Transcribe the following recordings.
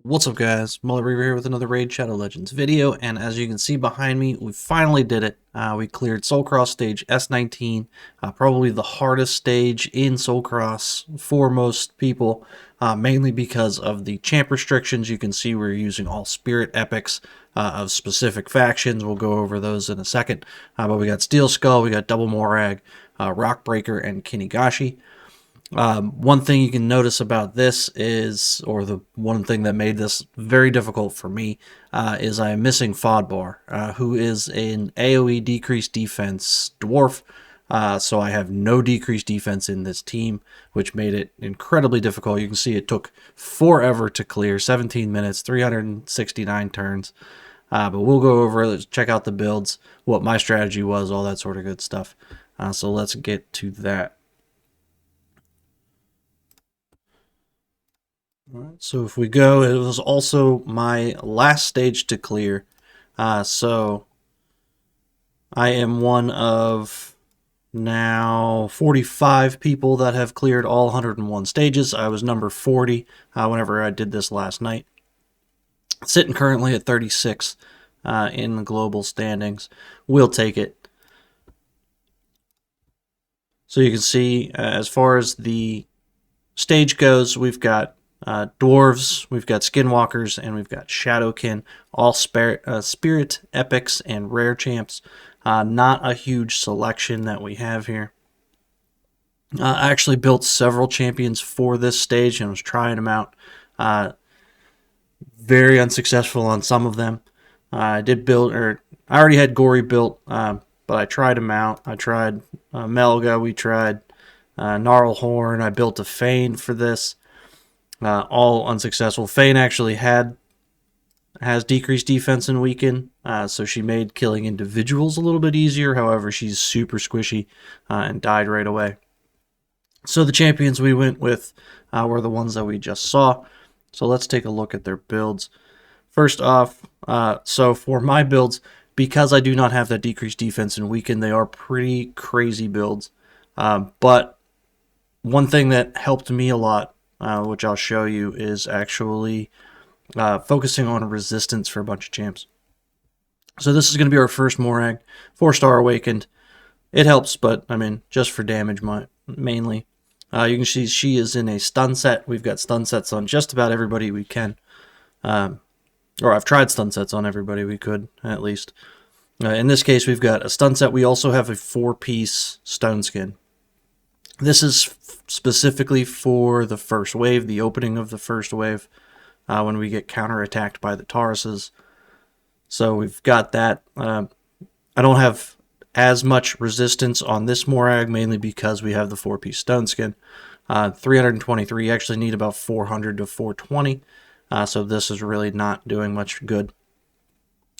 What's up guys, Mullet Reaver here with another Raid Shadow Legends video, and as you can see behind me, we finally did it. We cleared Soulcross stage S19, probably the hardest stage in Soulcross for most people, mainly because of the champ restrictions. You can see we're using all spirit epics of specific factions. We'll go over those in a second, but we got Steel Skull, we got Double Morag, Rockbreaker, and Kinigashi. One thing you can notice about this is, or the one thing that made this very difficult for me, is I am missing Fodbar, who is an AoE decreased defense dwarf. So I have no decreased defense in this team, which made it incredibly difficult. You can see it took forever to clear, 17 minutes, 369 turns. But we'll go over it, let's check out the builds, what my strategy was, all that sort of good stuff. So let's get to that. Alright, so if we go, it was also my last stage to clear. So I am one of now 45 people that have cleared all 101 stages. I was number 40 whenever I did this last night. Sitting currently at 36 in the global standings. We'll take it. So you can see as far as the stage goes, we've got dwarves, we've got skinwalkers, and we've got shadowkin, all spirit epics and rare champs. Not a huge selection that we have here. I actually built several champions for this stage and was trying them out. Very unsuccessful on some of them. I already had Gory built, but I tried them out. I tried Melga, we tried Gnarlhorn, I built a Fane for this. All unsuccessful. Fane actually has decreased defense and weaken, so she made killing individuals a little bit easier. However, she's super squishy and died right away. So the champions we went with were the ones that we just saw. So let's take a look at their builds. First off, so for my builds, because I do not have that decreased defense and weaken, they are pretty crazy builds. But one thing that helped me a lot, which I'll show you, is actually focusing on resistance for a bunch of champs. So this is going to be our first Morag, 4-star awakened. It helps, but I mean, just for damage mainly. You can see she is in a stun set. We've got stun sets on just about everybody we can. Or I've tried stun sets on everybody we could, at least. In this case, we've got a stun set. We also have a 4-piece stone skin. This is specifically for the first wave, the opening of the first wave, when we get counterattacked by the Tauruses. So we've got that. I don't have as much resistance on this Morag, mainly because we have the 4-piece stone skin. 323, you actually need about 400 to 420, so this is really not doing much good.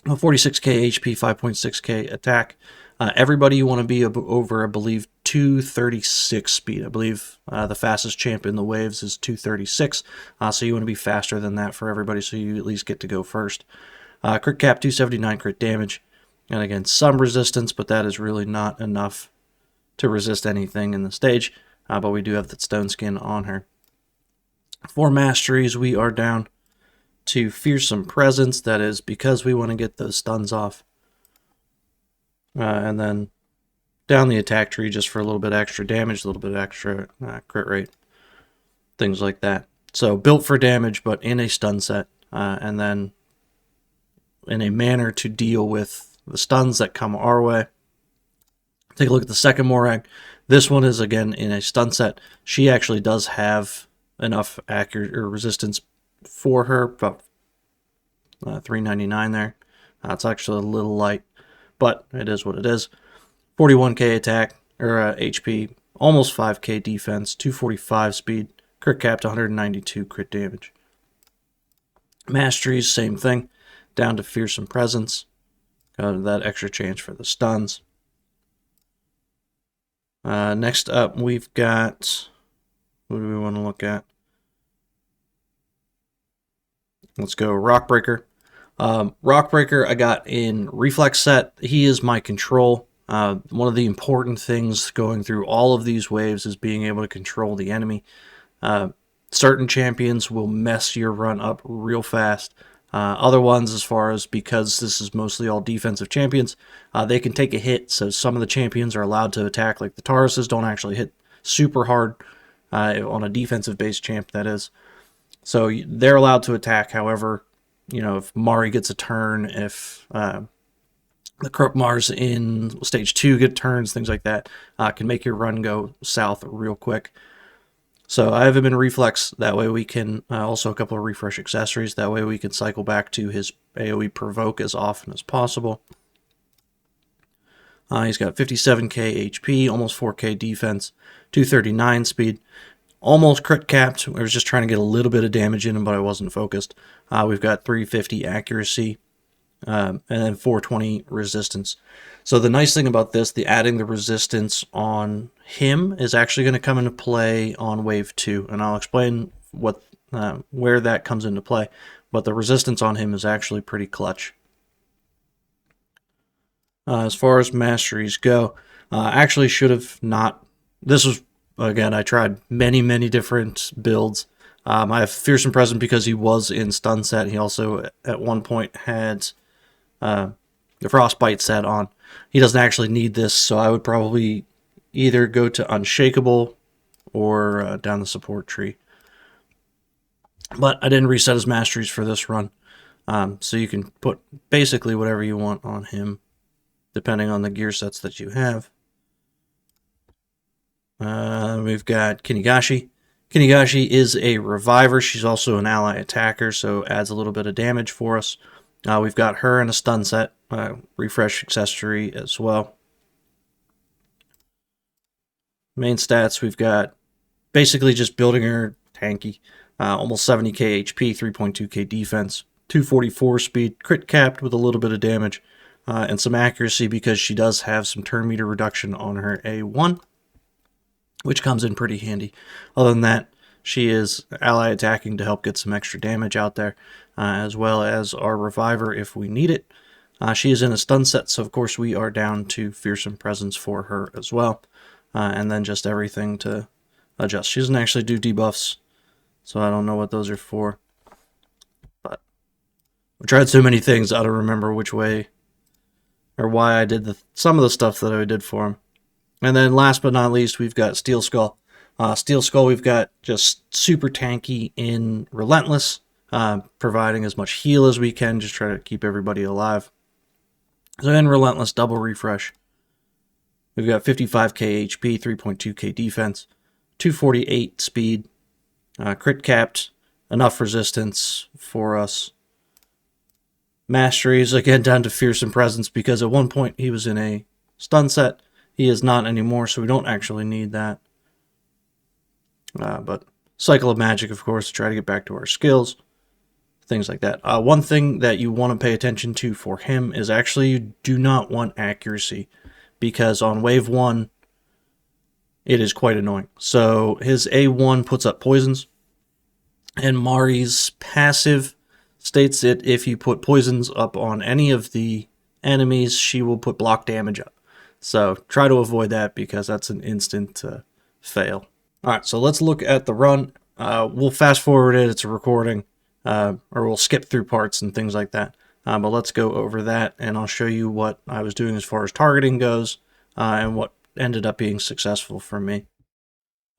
46k HP, 5.6k attack. Everybody you want to be over, I believe, 236 speed. I believe the fastest champ in the waves is 236, so you want to be faster than that for everybody, so you at least get to go first. Crit cap, 279 crit damage, and again, some resistance, but that is really not enough to resist anything in the stage, but we do have that stone skin on her. For masteries, we are down to Fearsome Presence. That is because we want to get those stuns off. And then down the attack tree just for a little bit extra damage, a little bit extra crit rate, things like that. So built for damage, but in a stun set, and then in a manner to deal with the stuns that come our way. Take a look at the second Morag. This one is again in a stun set. She actually does have enough accurate or resistance for her, about 399 there. It's actually a little light, but it is what it is. 41k attack, or HP, almost 5k defense, 245 speed, crit cap to 192 crit damage. Masteries, same thing, down to Fearsome Presence. Got that extra chance for the stuns. Next up, we've got, what do we want to look at? Let's go Rockbreaker. Rockbreaker I got in Reflex set. He is my control. One of the important things going through all of these waves is being able to control the enemy. certain champions will mess your run up real fast. Other ones, as far as, because this is mostly all defensive champions, they can take a hit. So some of the champions are allowed to attack, like the Tauruses don't actually hit super hard on a defensive-based champ, that is. So they're allowed to attack. However, if Mari gets a turn, if the Krupmars in stage 2 get turns, things like that, can make your run go south real quick. So I have him in Reflex. That way we can, also a couple of refresh accessories. That way we can cycle back to his AoE provoke as often as possible. He's got 57k HP, almost 4k defense, 239 speed, almost crit capped. I was just trying to get a little bit of damage in him, but I wasn't focused. We've got 350 accuracy, and then 420 resistance. So the nice thing about this, the adding the resistance on him is actually going to come into play on wave 2, and I'll explain where that comes into play. But the resistance on him is actually pretty clutch. As far as masteries go, actually should have not. This was, again, I tried many different builds. I have Fearsome Presence because he was in stun set. He also at one point had the Frostbite set on. He doesn't actually need this, so I would probably either go to Unshakable or down the support tree. But I didn't reset his masteries for this run, so you can put basically whatever you want on him, depending on the gear sets that you have. We've got Kinigashi. Kinigashi is a reviver. She's also an ally attacker, so adds a little bit of damage for us. We've got her in a stun set, refresh accessory as well. Main stats, we've got basically just building her tanky. Almost 70k HP, 3.2k defense, 244 speed, crit capped with a little bit of damage, and some accuracy because she does have some turn meter reduction on her A1, which comes in pretty handy. Other than that, she is ally attacking to help get some extra damage out there, as well as our reviver if we need it. She is in a stun set, so of course we are down to Fearsome Presence for her as well, and then just everything to adjust. She doesn't actually do debuffs, so I don't know what those are for. But I tried so many things, I don't remember which way or why I did some of the stuff that I did for him. And then last but not least, we've got Steel Skull. Steel Skull, we've got just super tanky in Relentless, providing as much heal as we can, just try to keep everybody alive. So in Relentless, double refresh. We've got 55k HP, 3.2k defense, 248 speed, crit capped, enough resistance for us. Masteries, again, down to Fearsome Presence, because at one point he was in a stun set. He is not anymore, so we don't actually need that. But Cycle of Magic, of course, to try to get back to our skills. Things like that. One thing that you want to pay attention to for him is actually you do not want accuracy, because on wave 1, it is quite annoying. So his A1 puts up poisons, and Mari's passive states that if you put poisons up on any of the enemies, she will put block damage up. So try to avoid that, because that's an instant fail. Alright, so let's look at the run. We'll fast forward it, it's a recording, or we'll skip through parts and things like that. But let's go over that, and I'll show you what I was doing as far as targeting goes, and what ended up being successful for me.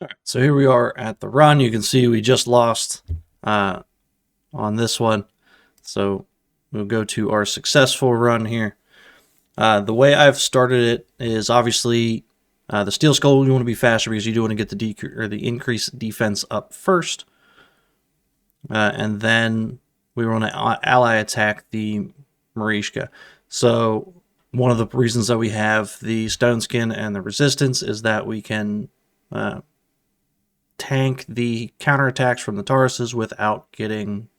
Alright, so here we are at the run. You can see we just lost on this one. So we'll go to our successful run here. The way I've started it is obviously the Steel Skull, you want to be faster because you do want to get the increased defense up first. And then we want to ally attack the Marishka. So one of the reasons that we have the Stone Skin and the resistance is that we can tank the counterattacks from the Tauruses without getting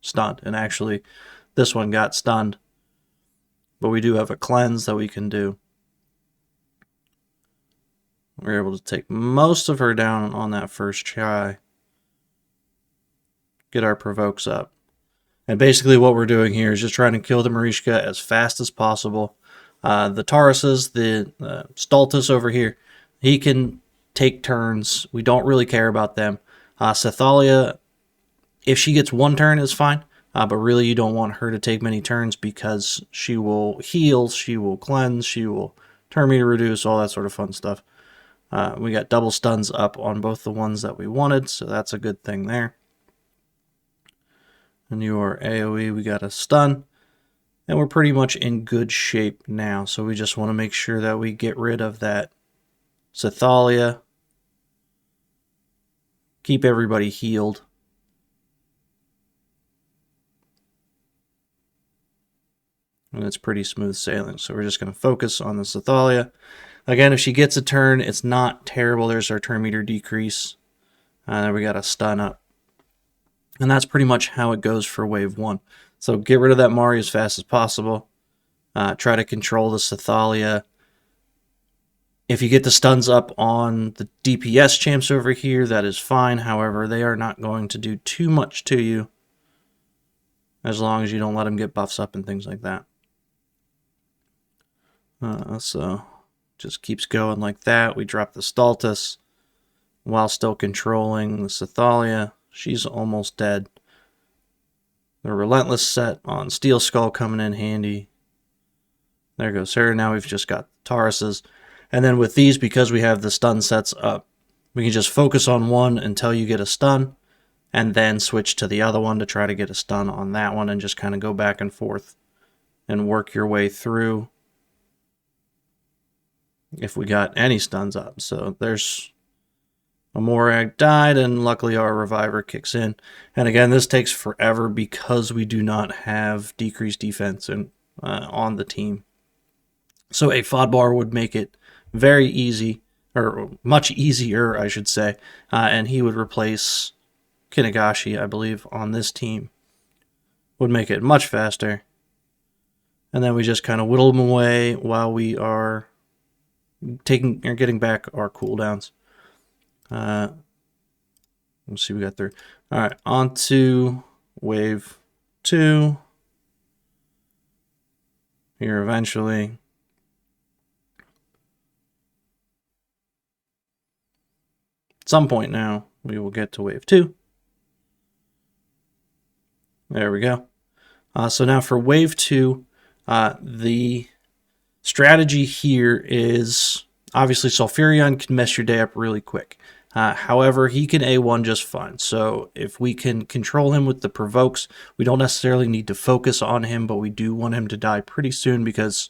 stunned. And actually, this one got stunned. But we do have a cleanse that we can do. We're able to take most of her down on that first try. Get our provokes up. And basically what we're doing here is just trying to kill the Marishka as fast as possible. The Tauruses, the Stultus over here, he can take turns. We don't really care about them. Sethalia, if she gets one turn, is fine. But really, you don't want her to take many turns because she will heal, she will cleanse, she will turn meter reduce, all that sort of fun stuff. We got double stuns up on both the ones that we wanted, so that's a good thing there. And your AoE, we got a stun. And we're pretty much in good shape now, so we just want to make sure that we get rid of that Sethalia. Keep everybody healed. And it's pretty smooth sailing. So we're just going to focus on the Sethalia. Again, if she gets a turn, it's not terrible. There's our turn meter decrease. Then we got a stun up. And that's pretty much how it goes for wave 1. So get rid of that Mari as fast as possible. Try to control the Sethalia. If you get the stuns up on the DPS champs over here, that is fine. However, they are not going to do too much to you as long as you don't let them get buffs up and things like that. So just keeps going like that. We drop the Stultus while still controlling the Sethalia. She's almost dead. The Relentless set on Steel Skull coming in handy. There goes her. Now we've just got Tauruses. And then with these, because we have the stun sets up, we can just focus on one until you get a stun, and then switch to the other one to try to get a stun on that one, and just kind of go back and forth and work your way through if we got any stuns up. So there's a Morag died, and luckily our Reviver kicks in. And again, this takes forever because we do not have decreased defense on the team. So a FOD bar would make it very easy, or much easier, I should say, and he would replace Kinagashi, I believe, on this team. Would make it much faster. And then we just kind of whittle them away while we are getting back our cooldowns. Let's see, we got through. All right, on to wave 2. Here eventually. At some point now, we will get to wave 2. There we go. So now for wave 2, the strategy here is obviously Sulfurion can mess your day up really quick. However, he can A1 just fine. So if we can control him with the provokes, we don't necessarily need to focus on him, but we do want him to die pretty soon because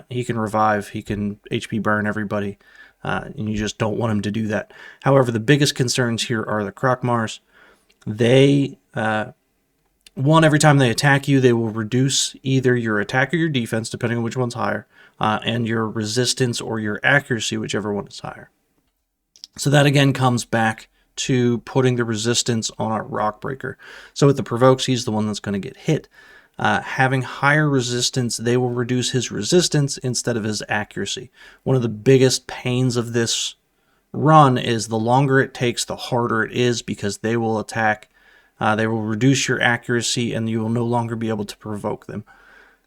he can revive, he can HP burn everybody, and you just don't want him to do that. However, the biggest concerns here are the Krokmars. They, every time they attack you, they will reduce either your attack or your defense, depending on which one's higher, and your resistance or your accuracy, whichever one is higher. So that again comes back to putting the resistance on our Rock Breaker. So with the provokes, he's the one that's going to get hit. Having higher resistance, they will reduce his resistance instead of his accuracy. One of the biggest pains of this run is the longer it takes, the harder it is, because they will attack. They will reduce your accuracy, and you will no longer be able to provoke them.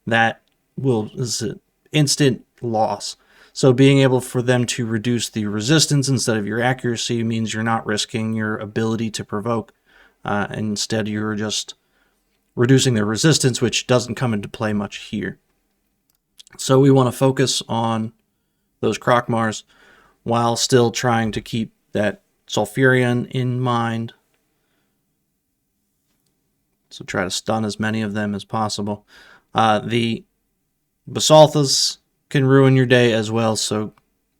That is an instant loss. So being able for them to reduce the resistance instead of your accuracy means you're not risking your ability to provoke. Instead, you're just reducing their resistance, which doesn't come into play much here. So we want to focus on those Krokmars while still trying to keep that Sulfurion in mind. So try to stun as many of them as possible. The Basalthas can ruin your day as well, so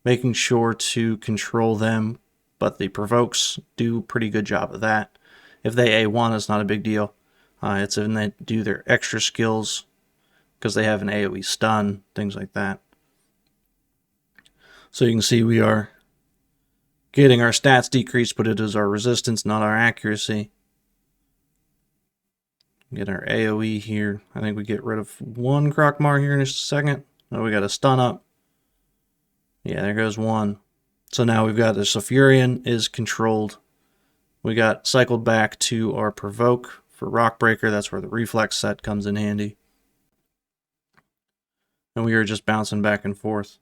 making sure to control them, but the provokes do a pretty good job of that. If they A1, it's not a big deal. It's when they do their extra skills, because they have an AoE stun, things like that. So you can see we are getting our stats decreased, but it is our resistance, not our accuracy. Get our AoE here. I think we get rid of one Krokmar here in just a second. Oh, we got a stun up. Yeah, there goes one. So now we've got the Sulfurion is controlled. We got cycled back to our provoke for Rock Breaker. That's where the reflex set comes in handy. And we are just bouncing back and forth.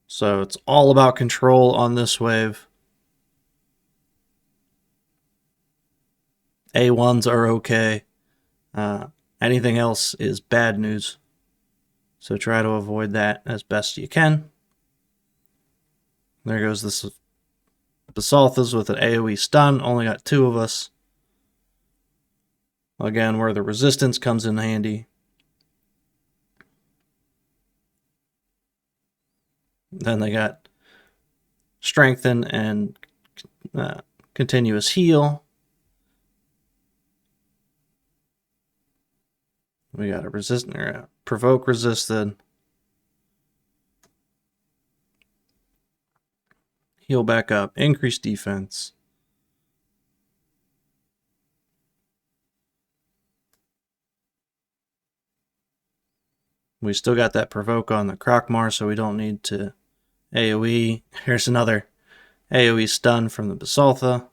So it's all about control on this wave. A1s are okay. Anything else is bad news. So try to avoid that as best you can. There goes this Basalthas with an AoE stun. Only got 2 of us. Again, where the resistance comes in handy. Then they got strengthen and continuous heal. We got a provoke resisted. Heal back up. Increase defense. We still got that provoke on the Krokmar, so we don't need to AoE. Here's another AoE stun from the Basaltha.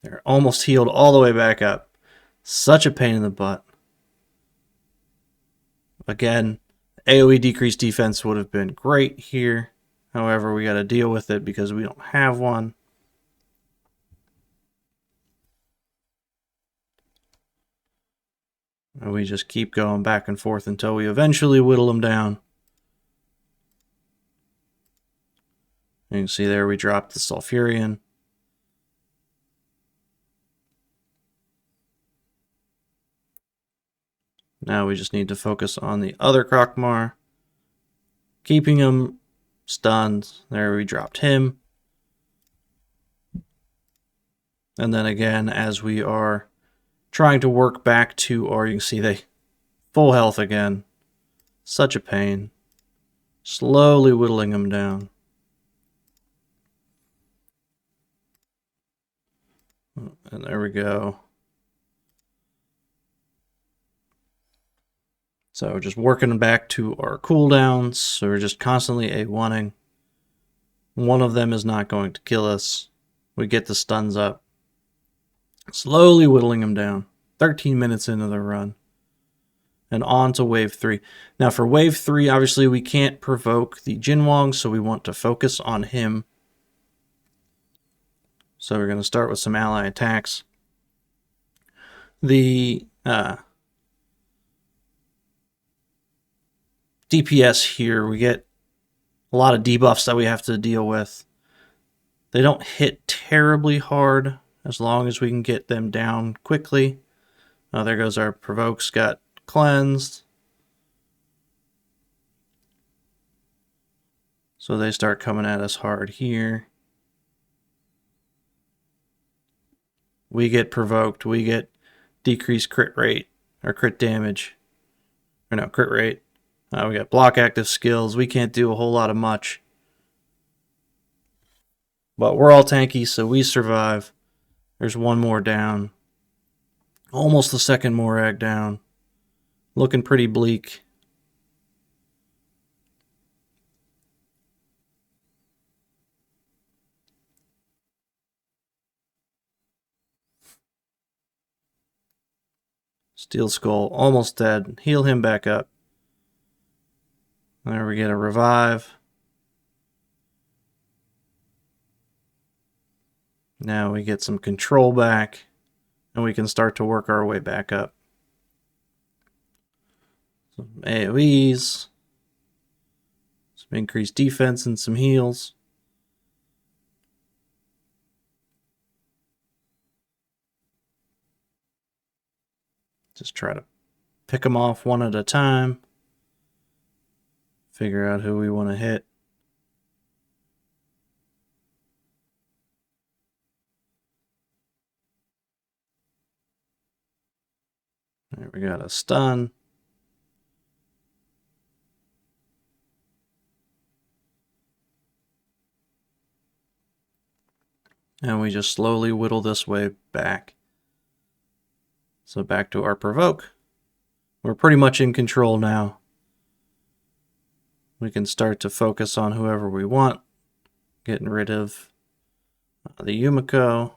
They're almost healed all the way back up. Such a pain in the butt. Again, AoE decreased defense would have been great here. However, we got to deal with it because we don't have one. And we just keep going back and forth until we eventually whittle them down. You can see there we dropped the Sulfurion. Now we just need to focus on the other Krokmar. Keeping him stunned. There we dropped him. And then again, as we are trying to work back to our, you can see they full health again. Such a pain. Slowly whittling them down. And there we go. So just working back to our cooldowns. So we're just constantly A1ing. One of them is not going to kill us. We get the stuns up. Slowly whittling them down. 13 minutes into the run. And on to wave 3. Now for wave 3, obviously we can't provoke the Jinwang, so we want to focus on him. So we're going to start with some ally attacks. The DPS here, we get a lot of debuffs that we have to deal with. They don't hit terribly hard as long as we can get them down quickly. There goes our provokes, got cleansed. So they start coming at us hard here. We get provoked. We get decreased crit rate, or crit damage. Or no, crit rate. We got block active skills. We can't do a whole lot of much. But we're all tanky, so we survive. There's one more down. Almost the second Morag down. Looking pretty bleak. Steel Skull almost dead. Heal him back up. There we get a revive. Now we get some control back, and we can start to work our way back up. Some AoEs, some increased defense, and some heals. Just try to pick them off one at a time. Figure out who we want to hit. There we got a stun. And we just slowly whittle this way back. So back to our provoke. We're pretty much in control now. We can start to focus on whoever we want. Getting rid of the Yumiko.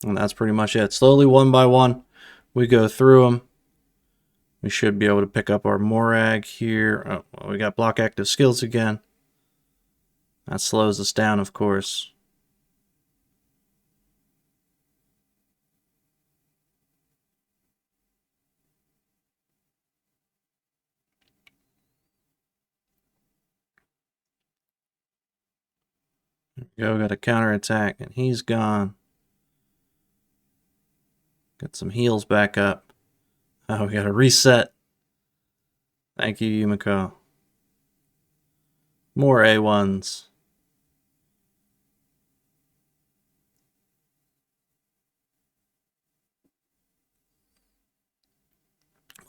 And that's pretty much it. Slowly, one by one, we go through them. We should be able to pick up our Morag here. Oh, well, we got block active skills again. That slows us down, of course. There we go, got a counterattack, and he's gone. Got some heals back up. Oh, we got a reset. Thank you, Yumiko. More A1s.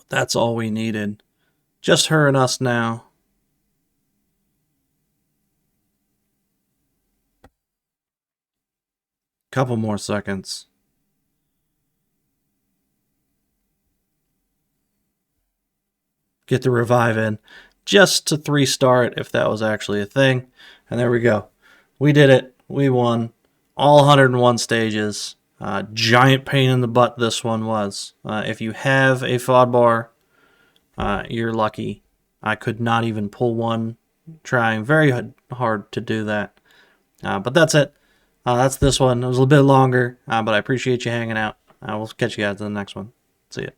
That's all we needed. Just her and us now. Couple more seconds. Get the revive in. Just to 3-star it if that was actually a thing. And there we go. We did it. We won all 101 stages. Giant pain in the butt this one was. If you have a FOD bar, you're lucky. I could not even pull one, trying very hard to do that. But that's it. That's this one. It was a little bit longer, but I appreciate you hanging out. We'll catch you guys in the next one. See ya.